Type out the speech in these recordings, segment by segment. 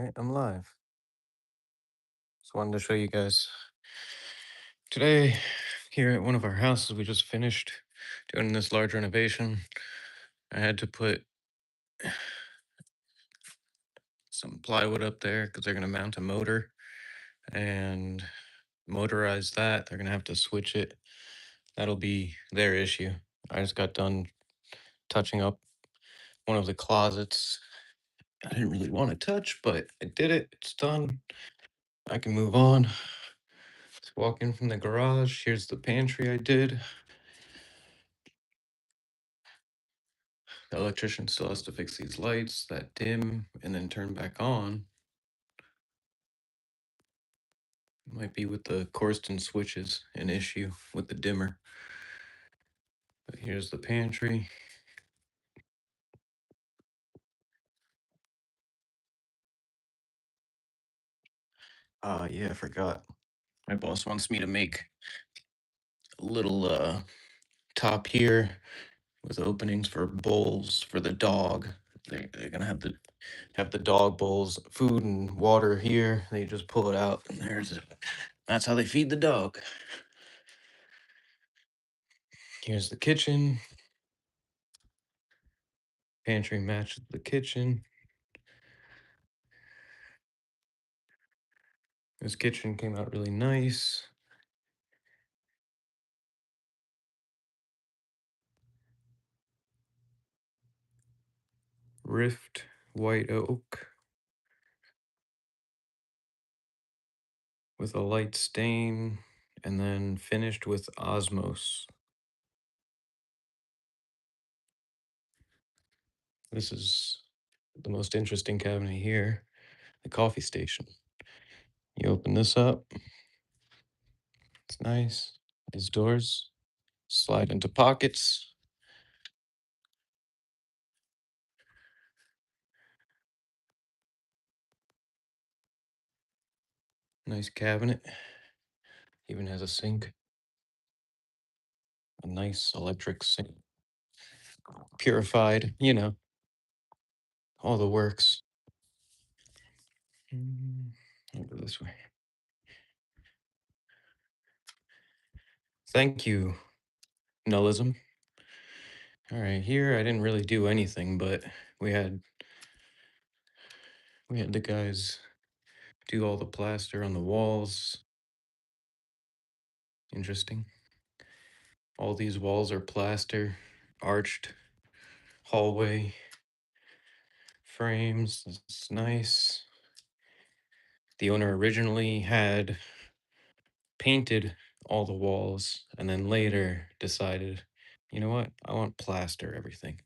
right, I'm live. Just wanted to show you guys. Today, here at one of our houses, we just finished doing this large renovation. I had to put some plywood up there because they're going to mount a motor and motorize that. They're going to have to switch it. That'll be their issue. I just got done touching up one of the closets. I didn't really want to touch, but I did it. It's done. I can move on. Let's walk in from the garage. Here's the pantry I did. The electrician still has to fix these lights that dim and then turn back on. Might be with the Corston switches an issue with the dimmer. But here's the pantry. Yeah, I forgot. My boss wants me to make a little top here with openings for bowls for the dog. They're gonna have the dog bowls, food and water here. They just pull it out and that's how they feed the dog. Here's the kitchen. Pantry matches the kitchen. This kitchen came out really nice. Rift white oak with a light stain and then finished with osmos. This is the most interesting cabinet here, the coffee station. You open this up, it's nice. These doors slide into pockets. Nice cabinet. Even has a sink, a nice electric sink. Purified, all the works. I'll go this way. Thank you, Nullism. All right, here I didn't really do anything, but we had we had the guys do all the plaster on the walls. Interesting. All these walls are plaster, arched hallway frames. It's nice. The owner originally had painted all the walls and then later decided, you know what? I want plaster everything.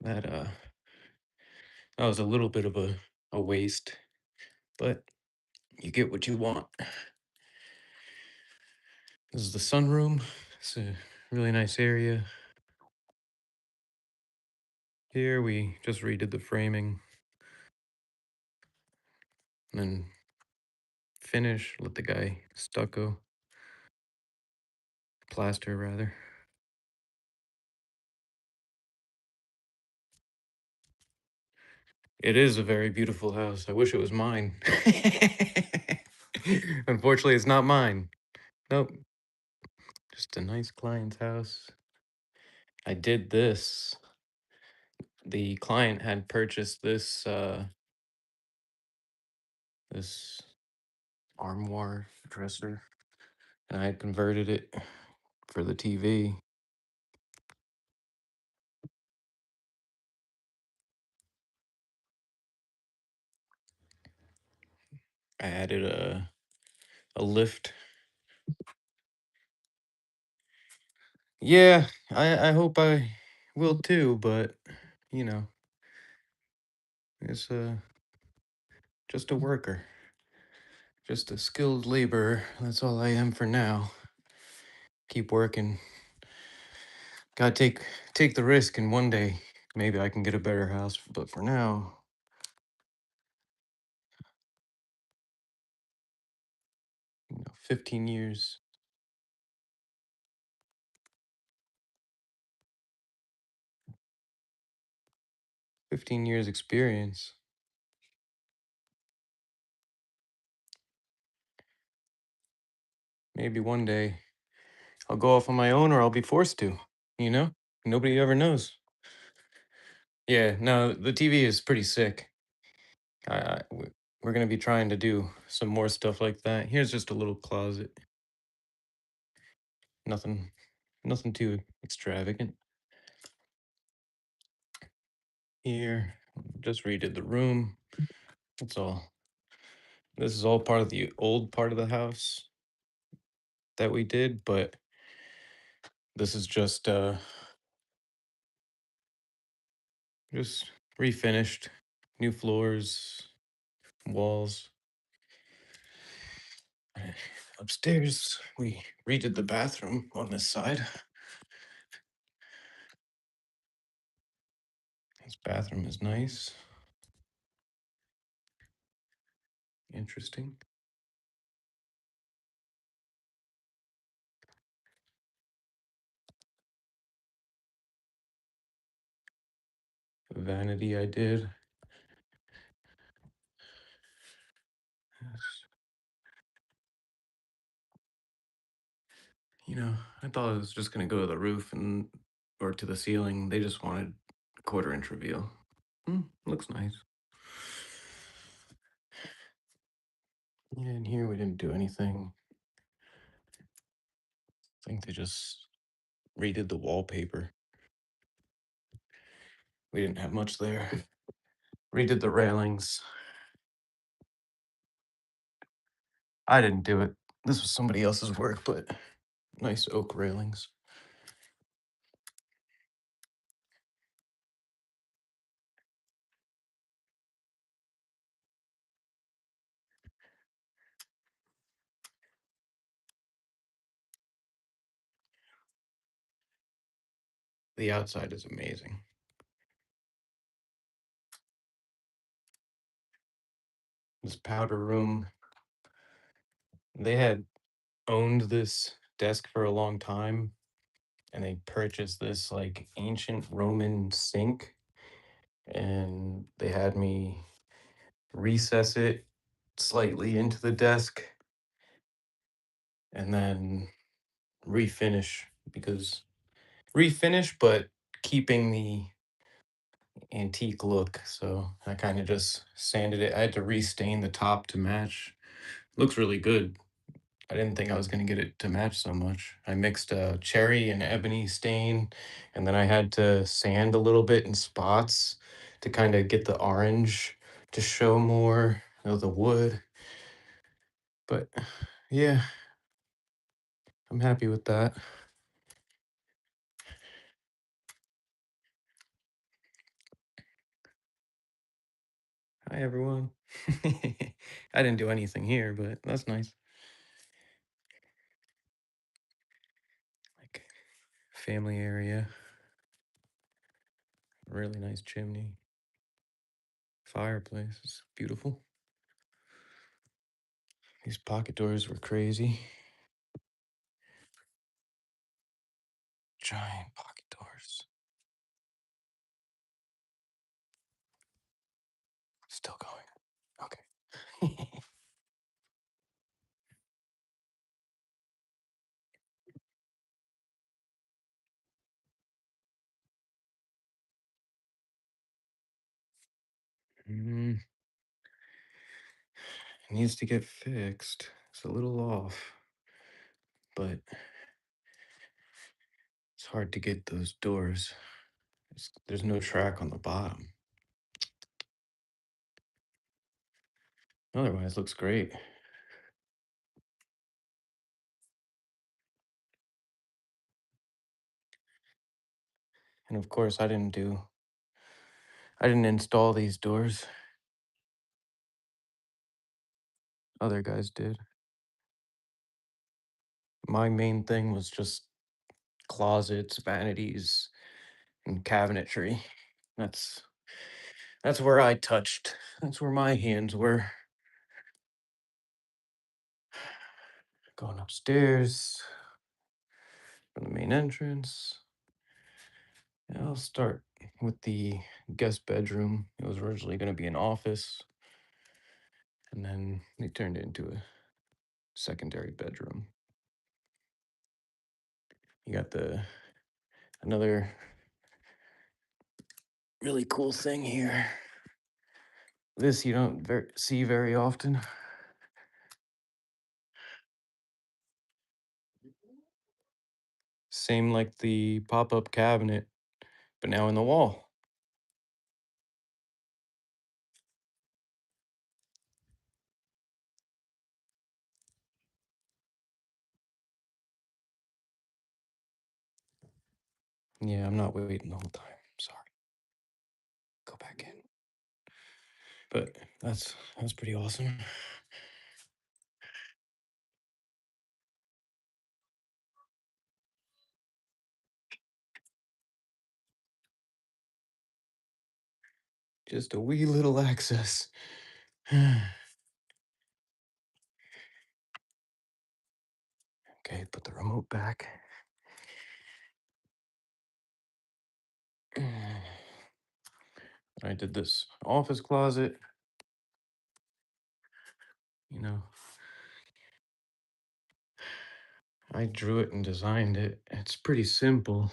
That that was a little bit of a waste, but you get what you want. This is the sunroom. It's a really nice area. Here we just redid the framing and then finish, let the guy stucco, plaster rather. It is a very beautiful house. I wish it was mine. Unfortunately, it's not mine. Nope. Just a nice client's house. I did this. The client had purchased this armoire dresser and I had converted it for the TV. I added a lift. Yeah, I hope I will too, but you know, it's just a worker, just a skilled laborer. That's all I am for now. Keep working. Gotta take the risk, and one day maybe I can get a better house. But for now, 15 years, 15 years experience. maybe one day I'll go off on my own or I'll be forced to, you know? Nobody ever knows. Yeah, no, the TV is pretty sick. We're gonna be trying to do some more stuff like that. Here's just a little closet. Nothing, nothing too extravagant. Here, just redid the room. That's all. This is all part of the old part of the house that we did, but this is just refinished, new floors, walls. Upstairs, we redid the bathroom on this side. This bathroom is nice, interesting. Vanity I did. Yes. You know, I thought it was just gonna go to the roof and or to the ceiling. They just wanted a quarter-inch reveal. Looks nice. Yeah, and here we didn't do anything. I think they just redid the wallpaper. We didn't have much there. Redid the railings. I didn't do it. This was somebody else's work, but nice oak railings. The outside is amazing. This powder room, they had owned this desk for a long time and they purchased this like ancient Roman sink and they had me recess it slightly into the desk and then refinish because refinish but keeping the antique look. So I kind of just sanded it. I had to restain the top to match. Looks really good. I didn't think I was going to get it to match so much. I mixed cherry and ebony stain, and then I had to sand a little bit in spots to kind of get the orange to show more of the wood. But yeah, I'm happy with that. Hi, everyone. I didn't do anything here, but that's nice. Like family area, really nice chimney, fireplace. It's beautiful. These pocket doors were crazy. Giant pocket doors. Still going. Okay. Mm, it needs to get fixed. It's a little off, but it's hard to get those doors. There's no track on the bottom. Otherwise, looks great. And of course, I didn't install these doors. Other guys did. My main thing was just closets, vanities, and cabinetry. That's that's where I touched. That's where my hands were. Going upstairs from the main entrance. Yeah, I'll start with the guest bedroom. It was originally going to be an office, and then they turned it into a secondary bedroom. You got the another really cool thing here. This you don't see very often. Same like the pop-up cabinet, but now in the wall. Yeah, I'm not waiting the whole time. Sorry. Go back in. But that's pretty awesome. Just a wee little access. Okay, put the remote back. I did this office closet, you know. I drew it and designed it. It's pretty simple.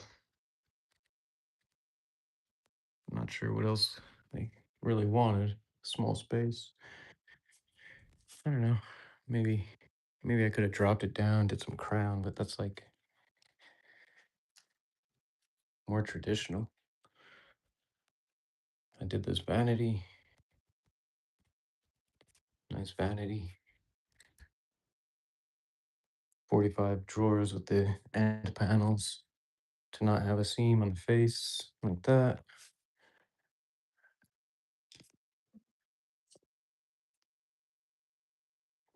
I'm not sure what else they really wanted. Small space. I don't know. Maybe maybe I could have dropped it down, did some crown, but that's like more traditional. I did this vanity. Nice vanity. 45 drawers with the end panels to not have a seam on the face like that.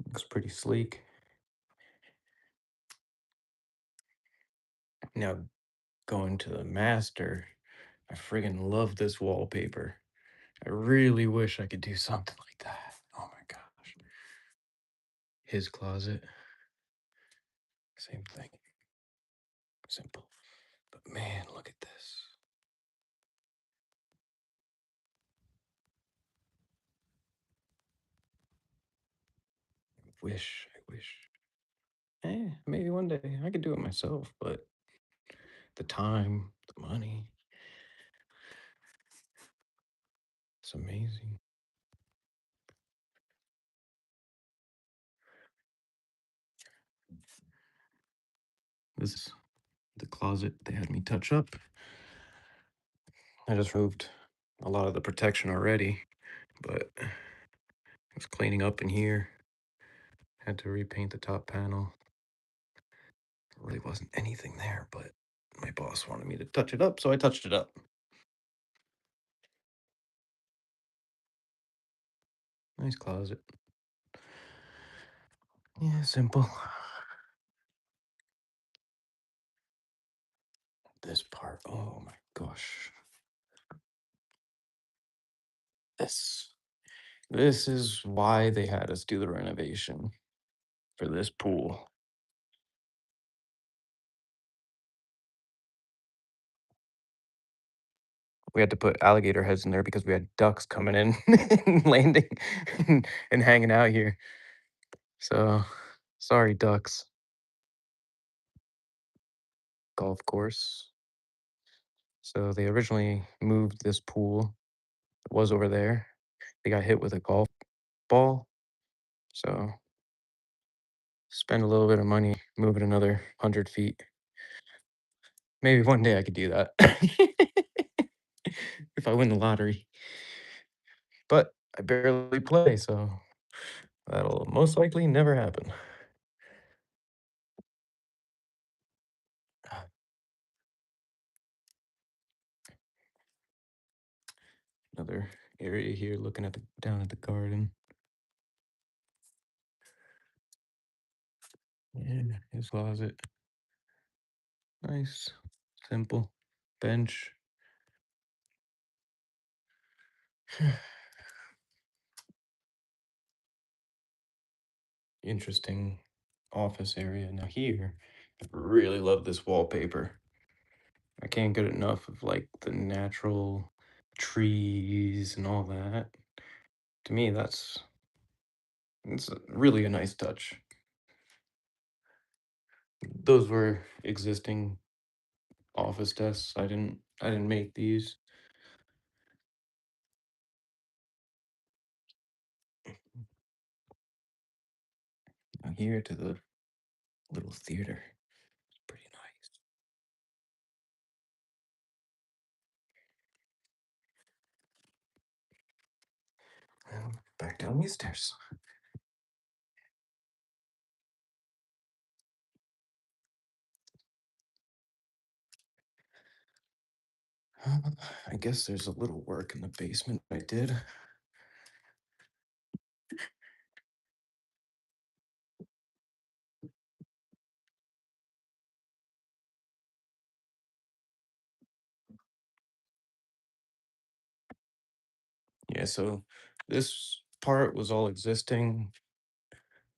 Looks pretty sleek. Now going to the master, I friggin' love this wallpaper. I really wish I could do something like that. Oh my gosh. His closet, same thing. Simple. But man, look at this. I wish. Maybe one day I could do it myself, but the time, the money, it's amazing. This is the closet they had me touch up. I just removed a lot of the protection already, but I was cleaning up in here. Had to repaint the top panel. There really wasn't anything there, but my boss wanted me to touch it up, so I touched it up. Nice closet. Yeah, simple. This part, oh my gosh. This this is why they had us do the renovation for this pool. We had to put alligator heads in there because we had ducks coming in and landing and hanging out here. So, sorry, ducks. Golf course. So they originally moved this pool. It was over there. They got hit with a golf ball. So spend a little bit of money, move it another 100 feet. Maybe one day I could do that if I win the lottery. But I barely play, so that'll most likely never happen. Another area here looking at the down at the garden. Yeah, his closet. Nice, simple bench. Interesting office area. Now here, I really love this wallpaper. I can't get enough of like the natural trees and all that. To me, that's it's really a nice touch. Those were existing office desks. I didn't make these. Now here to the little theater. It's pretty nice. Well, back down these stairs. I guess there's a little work in the basement I did. Yeah, so this part was all existing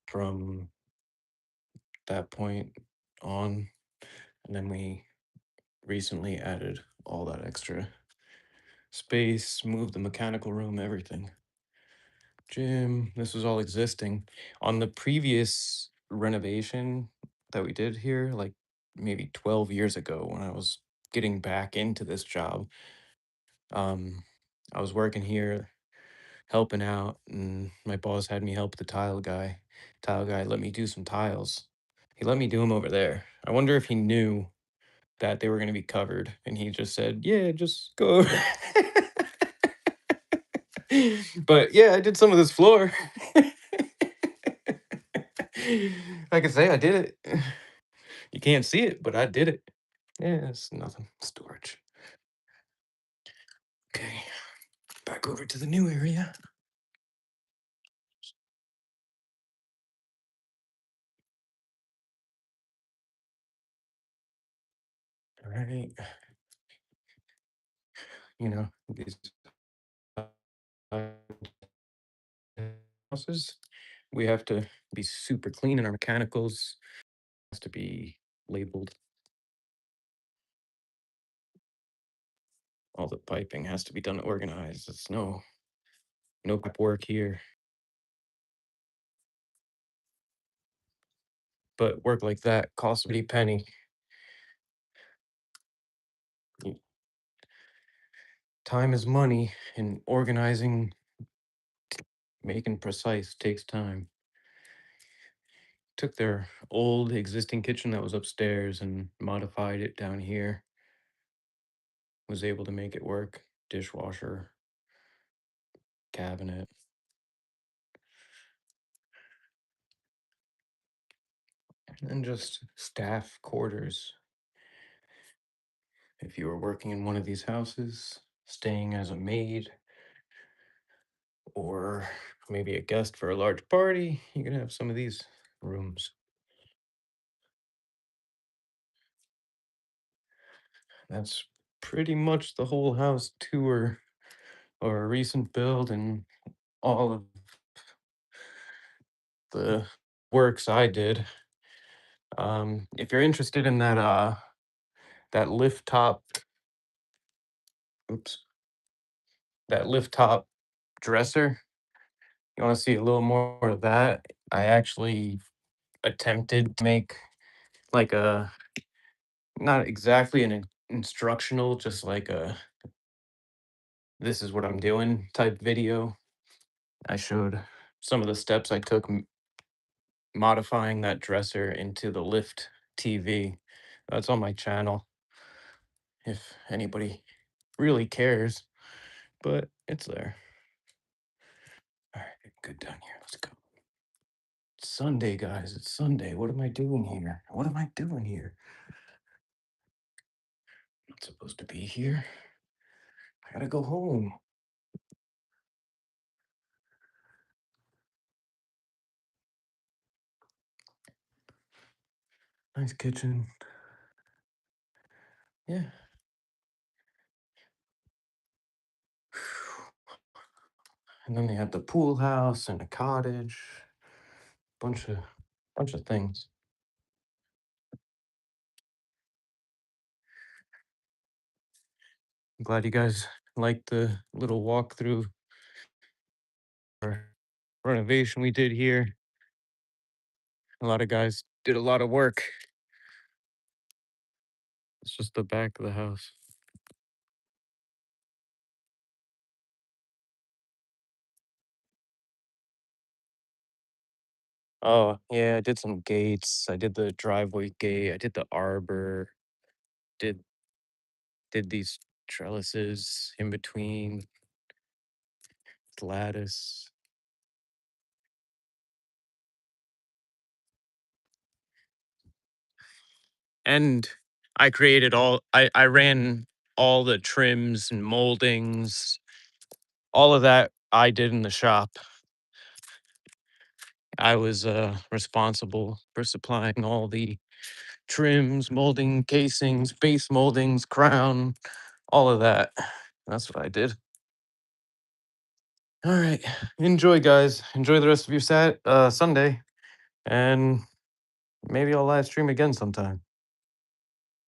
from that point on, and then we recently added all that extra space, moved the mechanical room, everything. Gym, this was all existing. On the previous renovation that we did here, like maybe 12 years ago when I was getting back into this job, um, I was working here helping out, and my boss had me help the tile guy. Tile guy let me do some tiles. He let me do them over there. I wonder if he knew that they were going to be covered, and he just said, "Yeah, just go." But yeah, I did some of this floor. I can say I did it. You can't see it, but I did it. Yeah, it's nothing. Storage. Okay, back over to the new area. All right. These houses, we have to be super clean in our mechanicals. Has to be labeled. All the piping has to be done organized. It's no prep work here. But work like that costs a pretty penny. Y- Time is money, and organizing, making precise takes time. Took their old existing kitchen that was upstairs and modified it down here. Was able to make it work. Dishwasher, cabinet, and just staff quarters. If you were working in one of these houses, staying as a maid, or maybe a guest for a large party, you can have some of these rooms. That's pretty much the whole house tour or a recent build and all of the works I did. If you're interested in that lift top, oops, that lift top dresser, you want to see a little more of that? I actually attempted to make like a not exactly an instructional, just like a this is what I'm doing type video. I showed some of the steps I took modifying that dresser into the lift TV. That's on my channel if anybody really cares, but it's there. All right, good down here. Let's go. It's Sunday, guys. It's Sunday. What am I doing here? What am I doing here? I'm not supposed to be here. I gotta go home. Nice kitchen. Yeah. And then they have the pool house and a cottage. Bunch of bunch of things. I'm glad you guys liked the little walkthrough or renovation we did here. A lot of guys did a lot of work. It's just the back of the house. Oh, yeah, I did some gates. I did the driveway gate. I did the arbor. Did did these trellises in between, lattice. And I ran all the trims and moldings, all of that I did in the shop. I was responsible for supplying all the trims, molding, casings, base moldings, crown, all of that. That's what I did. All right. Enjoy, guys. Enjoy the rest of your Sunday, and maybe I'll live stream again sometime.